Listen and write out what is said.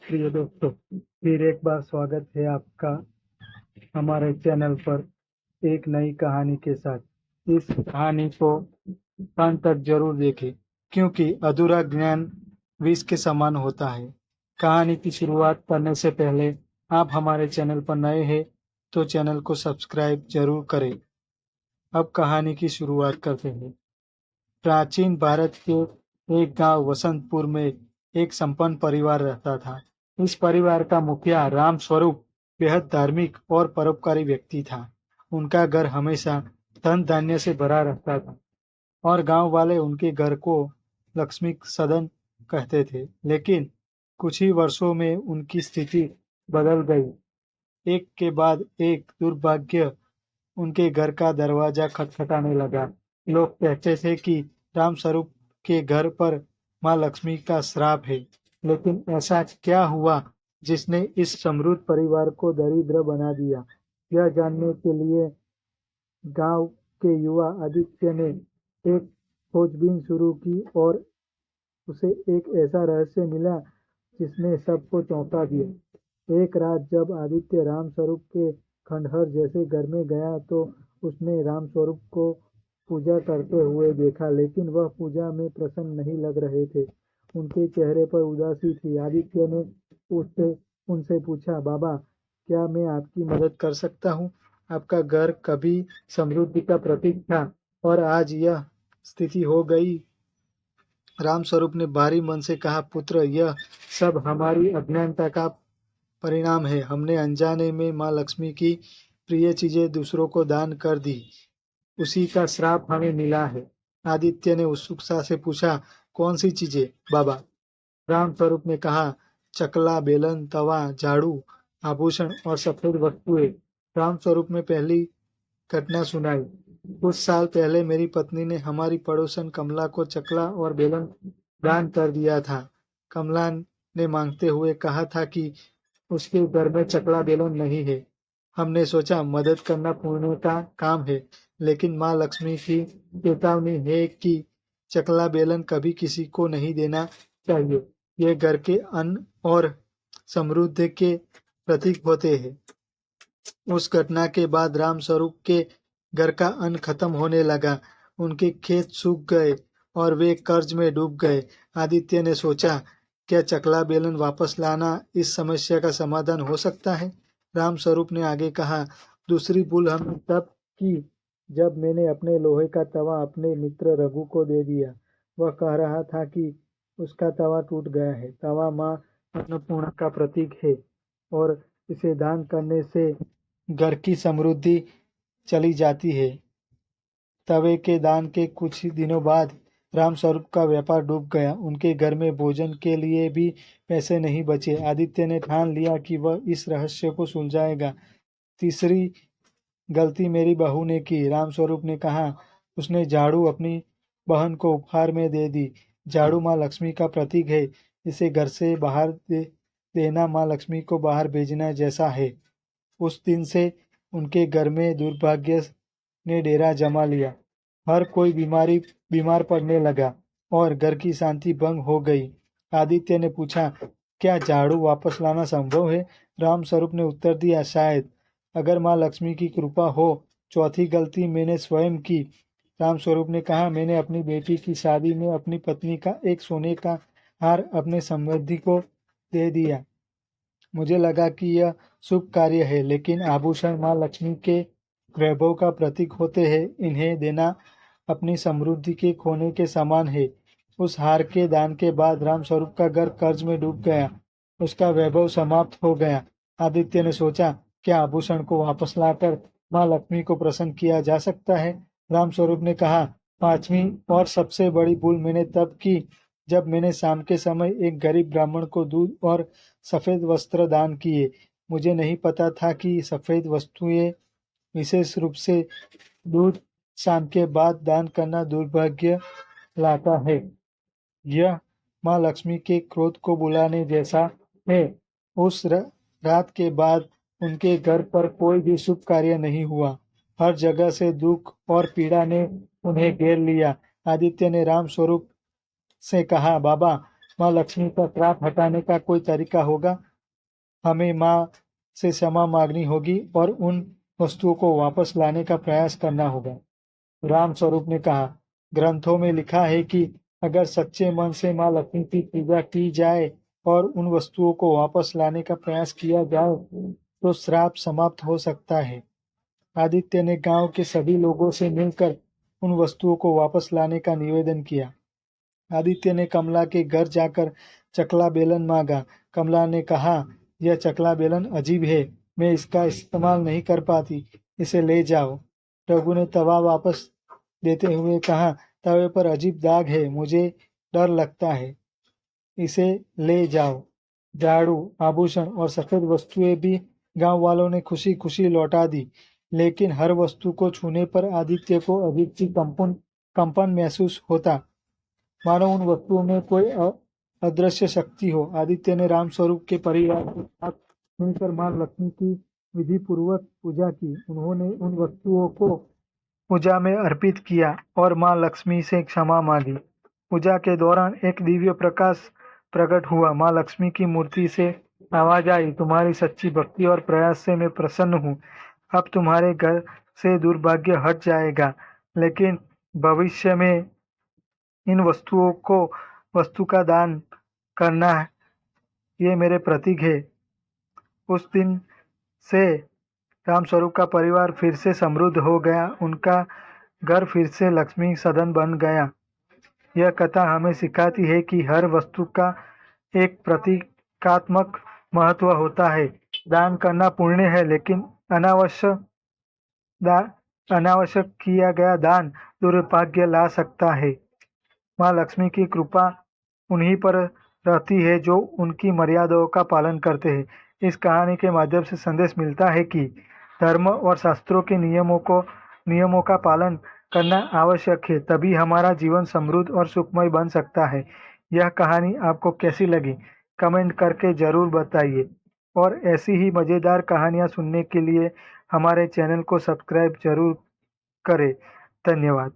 प्रिय दोस्तों, फिर एक बार स्वागत है आपका हमारे चैनल पर एक नई कहानी के साथ। इस कहानी को अंत तक जरूर देखें, क्योंकि अधूरा ज्ञान विष के समान होता है। कहानी की शुरुआत करने से पहले आप हमारे चैनल पर नए हैं तो चैनल को सब्सक्राइब जरूर करें। अब कहानी की शुरुआत करते हैं। प्राचीन भारत के एक गांव वसंतपुर में एक संपन्न परिवार रहता था। इस परिवार का मुखिया राम स्वरूप बेहद धार्मिक और परोपकारी व्यक्ति था। उनका घर हमेशा धन धान्य से भरा रहता था और गांव वाले उनके घर को लक्ष्मी सदन कहते थे। लेकिन कुछ ही वर्षों में उनकी स्थिति बदल गई। एक के बाद एक दुर्भाग्य उनके घर का दरवाजा खटखटाने लगा। लोग कहते थे कि रामस्वरूप के घर पर माँ लक्ष्मी का श्राप है। लेकिन ऐसा क्या हुआ जिसने इस समृद्ध परिवार को दरिद्र बना दिया? यह जानने के लिए गांव के युवा आदित्य ने एक खोजबीन शुरू की और उसे एक ऐसा रहस्य मिला जिसने सबको चौंका दिया। एक रात जब आदित्य रामस्वरूप के खंडहर जैसे घर में गया तो उसने रामस्वरूप को पूजा करते हुए देखा, लेकिन वह पूजा में प्रसन्न नहीं लग रहे थे। उनके चेहरे पर उदासी थी। आदित्य ने उससे उनसे पूछा, बाबा, क्या मैं आपकी मदद कर सकता हूँ? आपका घर कभी समृद्धि का प्रतीक था और आज यह स्थिति हो गई। रामस्वरूप ने भारी मन से कहा, पुत्र, यह सब हमारी अज्ञानता का परिणाम है। हमने अनजाने में माँ लक्ष्मी की प्रिय चीजें दूसरों को दान कर दी। उसी का श्राप हमें मिला है। आदित्य ने उत्सुकता से पूछा, कौन सी चीजें बाबा? रामस्वरूप ने कहा, चकला, बेलन, तवा, झाड़ू, आभूषण और सफेद वस्तुएं। रामस्वरूप ने पहली घटना सुनाई। कुछ साल पहले मेरी पत्नी ने हमारी पड़ोसन कमला को चकला और बेलन दान कर दिया था। कमला ने मांगते हुए कहा था कि उसके घर में चकला बेलन नहीं है। हमने सोचा मदद करना पुण्य का काम है, लेकिन माँ लक्ष्मी की चेतावनी है कि चकला बेलन कभी किसी को नहीं देना चाहिए। ये घर के अन्न और समृद्धि के प्रतीक होते हैं। उस घटना के बाद रामस्वरूप के घर का अन्न खत्म होने लगा। उनके खेत सूख गए और वे कर्ज में डूब गए। आदित्य ने सोचा, क्या चकला बेलन वापस लाना इस समस्या का समाधान हो सकता है? रामस्वरूप ने आगे कहा, दूसरी भूल हमने तब की जब मैंने अपने लोहे का तवा अपने मित्र रघु को दे दिया। वह कह रहा था कि उसका तवा टूट गया है। तवा माँ अन्नपूर्णा का प्रतीक है और इसे दान करने से घर की समृद्धि चली जाती है। तवे के दान के कुछ ही दिनों बाद रामस्वरूप का व्यापार डूब गया। उनके घर में भोजन के लिए भी पैसे नहीं बचे। आदित्य ने ठान लिया कि वह इस रहस्य को सुलझाएगा। तीसरी गलती मेरी बहू ने की, रामस्वरूप ने कहा। उसने झाड़ू अपनी बहन को उपहार में दे दी। झाड़ू माँ लक्ष्मी का प्रतीक है। इसे घर से बाहर देना माँ लक्ष्मी को बाहर भेजना जैसा है। उस दिन से उनके घर में दुर्भाग्य ने डेरा जमा लिया। हर कोई बीमार पड़ने लगा और घर की शांति भंग हो गई। आदित्य ने पूछा, क्या झाड़ू वापस लाना संभव है? रामस्वरूप ने उत्तर दिया, शायद, अगर माँ लक्ष्मी की कृपा हो। चौथी गलती मैंने स्वयं की। रामस्वरूप ने कहा, मैंने अपनी बेटी की शादी में अपनी पत्नी का एक सोने का हार अपने संबंधी को दे दिया। मुझे लगा कि यह शुभ कार्य है, लेकिन आभूषण माँ लक्ष्मी के वैभव का प्रतीक होते हैं। इन्हें देना अपनी समृद्धि के खोने के समान है। उस हार के दान के बाद रामस्वरूप का घर कर्ज में डूब गया। उसका वैभव समाप्त हो गया। आदित्य ने सोचा, क्या आभूषण को वापस लाकर माँ लक्ष्मी को प्रसन्न किया जा सकता है? रामस्वरूप ने कहा, पांचवी और सबसे बड़ी भूल मैंने तब की जब मैंने शाम के समय एक गरीब ब्राह्मण को दूध और सफेद वस्त्र दान किए। मुझे नहीं पता था कि सफेद वस्तुएं, विशेष रूप से दूध, शाम के बाद दान करना दुर्भाग्य लाता है। यह माँ लक्ष्मी के क्रोध को बुलाने जैसा है। उस रात के बाद उनके घर पर कोई भी शुभ कार्य नहीं हुआ। हर जगह से दुख और पीड़ा ने उन्हें घेर लिया। आदित्य ने राम स्वरूप से कहा, बाबा, माँ लक्ष्मी का श्राप हटाने का कोई तरीका होगा? हमें माँ से क्षमा मांगनी होगी और उन वस्तुओं को वापस लाने का प्रयास करना होगा। राम स्वरूप ने कहा, ग्रंथों में लिखा है कि अगर सच्चे मन से माँ लक्ष्मी की पूजा की जाए और उन वस्तुओं को वापस लाने का प्रयास किया जाए तो श्राप समाप्त हो सकता है। आदित्य ने गांव के सभी लोगों से मिलकर उन वस्तुओं को वापस लाने का निवेदन किया। आदित्य ने कमला के घर जाकर चकला बेलन मांगा। कमला ने कहा, यह चकला बेलन अजीब है, मैं इसका इस्तेमाल नहीं कर पाती, इसे ले जाओ। रघु ने तवा वापस देते हुए कहा, तवे पर अजीब दाग है, मुझे डर लगता है, इसे ले जाओ। झाड़ू, आभूषण और सफेद वस्तुएं भी गांव वालों ने खुशी खुशी लौटा दी, लेकिन हर वस्तु को छूने पर आदित्य को अजीब सी कंपन महसूस होता, मानो उन वस्तुओं में कोई अदृश्य शक्ति हो। आदित्य ने राम स्वरूप के परिवार के साथ मिलकर मां लक्ष्मी की विधि पूर्वक पूजा की। उन्होंने उन वस्तुओं को पूजा में अर्पित किया और मां लक्ष्मी से क्षमा मांगी। पूजा के दौरान एक दिव्य प्रकाश प्रकट हुआ। मां लक्ष्मी की मूर्ति से आवाज आई, तुम्हारी सच्ची भक्ति और प्रयास से मैं प्रसन्न हूँ। अब तुम्हारे घर से दुर्भाग्य हट जाएगा, लेकिन भविष्य में इन वस्तुओं को वस्तु का दान करना, ये मेरे प्रतीक है। उस दिन से रामस्वरूप का परिवार फिर से समृद्ध हो गया। उनका घर फिर से लक्ष्मी सदन बन गया। यह कथा हमें सिखाती है कि हर वस्तु का एक प्रतीकात्मक महत्व होता है। दान करना पुण्य है, लेकिन अनावश्यक किया गया दान दुर्भाग्य ला सकता है। माँ लक्ष्मी की कृपा उन्हीं पर रहती है जो उनकी मर्यादाओं का पालन करते हैं। इस कहानी के माध्यम से संदेश मिलता है कि धर्म और शास्त्रों के नियमों का पालन करना आवश्यक है, तभी हमारा जीवन समृद्ध और सुखमय बन सकता है। यह कहानी आपको कैसी लगी, कमेंट करके जरूर बताइए और ऐसी ही मज़ेदार कहानियाँ सुनने के लिए हमारे चैनल को सब्सक्राइब जरूर करें। धन्यवाद।